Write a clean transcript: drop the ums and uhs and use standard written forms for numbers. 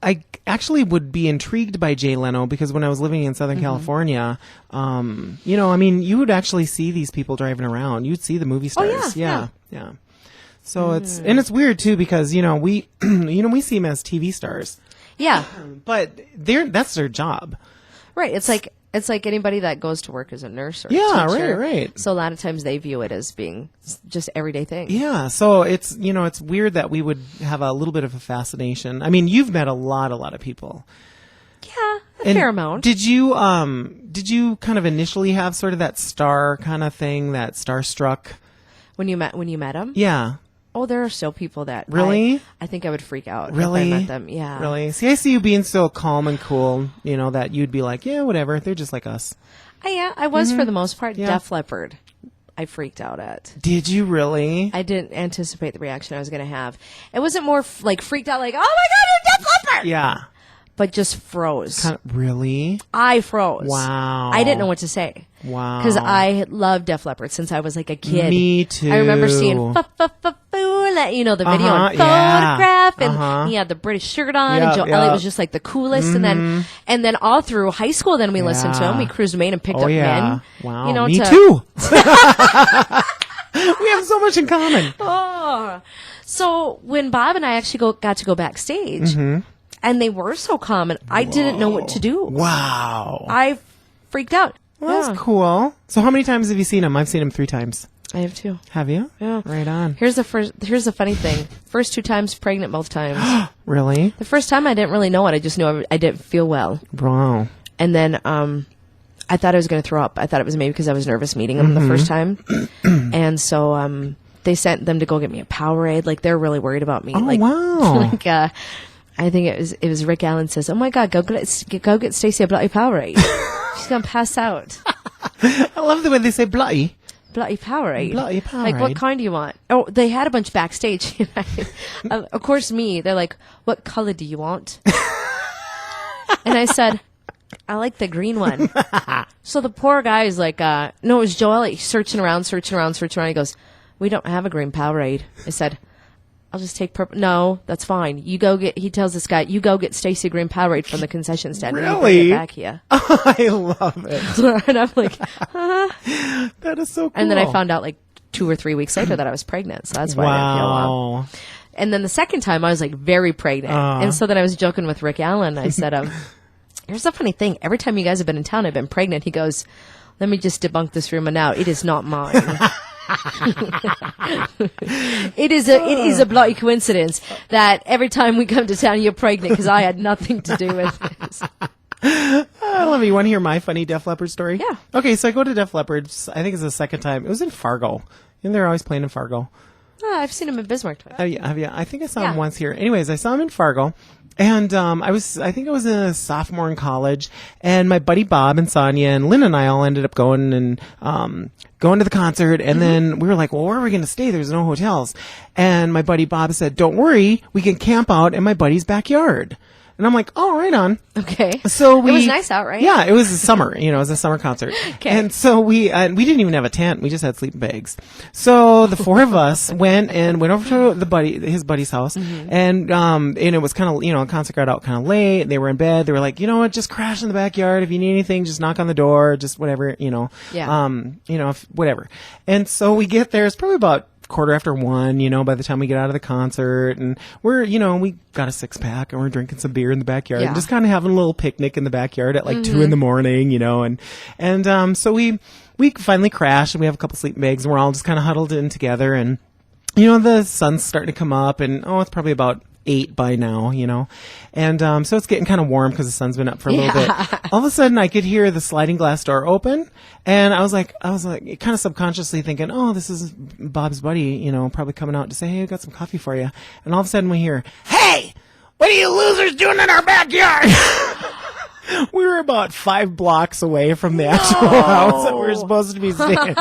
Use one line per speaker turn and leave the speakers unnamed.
I actually would be intrigued by Jay Leno because when I was living in Southern California, you would actually see these people driving around. You'd see the movie stars. Yeah. So it's weird too because, we see them as TV stars.
Yeah.
But that's their job.
Right. It's like anybody that goes to work as a nurse or a
teacher. Right.
So a lot of times they view it as being just everyday thing.
Yeah. So it's weird that we would have a little bit of a fascination. I mean, you've met a lot of people.
Yeah, a fair amount.
Did you kind of initially have sort of that star kind of thing, that starstruck?
When you met them?
Yeah.
Oh, there are still people that
really.
I think I would freak out.
Really?
If I met them. Yeah.
Really? See, I see you being so calm and cool. That you'd be like, yeah, whatever. They're just like us.
I was for the most part. Yeah. Def Leppard, I freaked out at.
Did you really?
I didn't anticipate the reaction I was going to have. It wasn't more like freaked out, like, oh my God, you're Def Leppard.
Yeah.
But just froze.
Really?
I froze.
Wow.
I didn't know what to say.
Wow.
Because I loved Def Leppard since I was like a kid.
Me too.
I remember seeing the video and Photograph, and he had the British shirt on, and Joe Elliott was just like the coolest. And then all through high school, then we listened to him. We cruised Maine and picked up men.
Wow. Me too. We have so much in common.
Oh. So when Bob and I actually got to go backstage. And they were so calm, and I didn't know what to do.
Wow.
I freaked out.
Well, that's cool. So how many times have you seen him? I've seen him 3 times.
I have 2.
Have you?
Yeah.
Right on.
Here's the funny thing. First 2 times, pregnant both times.
Really?
The first time I didn't really know it. I just knew I didn't feel well.
Wow.
And then I thought I was going to throw up. I thought it was maybe because I was nervous meeting him the first time. And so they sent them to go get me a Powerade. Like, they're really worried about me.
Oh,
like,
wow.
I think it was Rick Allen says, "Oh my God, go get Stacy a bloody Powerade. She's gonna pass out."
I love the way they say bloody.
Bloody Powerade.
Bloody Powerade.
Like, what kind do you want? Oh, they had a bunch backstage. Of course, they're like, "What color do you want?" And I said, "I like the green one." So the poor guy is like, "No, it was Joel." He's searching around. He goes, "We don't have a green Powerade." I said, "I'll just take purple." "No, that's fine. He tells this guy, "You go get Stacy Green Powerade from the concession stand."
Really?
And you bring it back here.
I love it.
And I'm like,
that is so cool.
And then I found out like 2 or 3 weeks later that I was pregnant. So that's why I didn't feel well. And then the second time I was like very pregnant. And so then I was joking with Rick Allen. I said, here's the funny thing. Every time you guys have been in town, I've been pregnant. He goes, "Let me just debunk this rumor now. It is not mine." It is a bloody coincidence that every time we come to town you're pregnant, because I had nothing to do with this.
I love it. You want to hear my funny Def Leppard story?
Yeah.
Okay, so I go to Def Leppard. I think it's the second time. It was in Fargo. And they're always playing in Fargo.
Oh, I've seen him in Bismarck twice.
Have you? I think I saw him once here. Anyways, I saw him in Fargo. And I think I was a sophomore in college, and my buddy Bob and Sonia and Lynn and I all ended up going to the concert, and then we were like, well, where are we going to stay? There's no hotels. And my buddy Bob said, don't worry, we can camp out in my buddy's backyard. And I'm like, oh, right on.
Okay.
So
it was nice out, right?
Yeah, it was summer. It was a summer concert.
Okay.
And so we didn't even have a tent. We just had sleeping bags. So the 4 of us went over to his buddy's house, and it was kind of, concert got out kind of late. They were in bed. They were like, you know what, just crash in the backyard. If you need anything, just knock on the door. Just whatever,
Yeah.
Whatever. And so we get there. It's probably about 1:15, by the time we get out of the concert, and we're, we got a 6-pack and we're drinking some beer in the backyard, and just kind of having a little picnic in the backyard at like 2 a.m, and so we finally crash, and we have a couple sleeping bags, and we're all just kind of huddled in together, and the sun's starting to come up, and it's probably about 8 by now, and so it's getting kind of warm because the sun's been up for a little bit. All of a sudden, I could hear the sliding glass door open, and I was like, kind of subconsciously thinking, oh, this is Bob's buddy, probably coming out to say, hey, I got some coffee for you. And all of a sudden, we hear, hey, what are you losers doing in our backyard? We were about 5 blocks away from the actual house that we were supposed to be staying.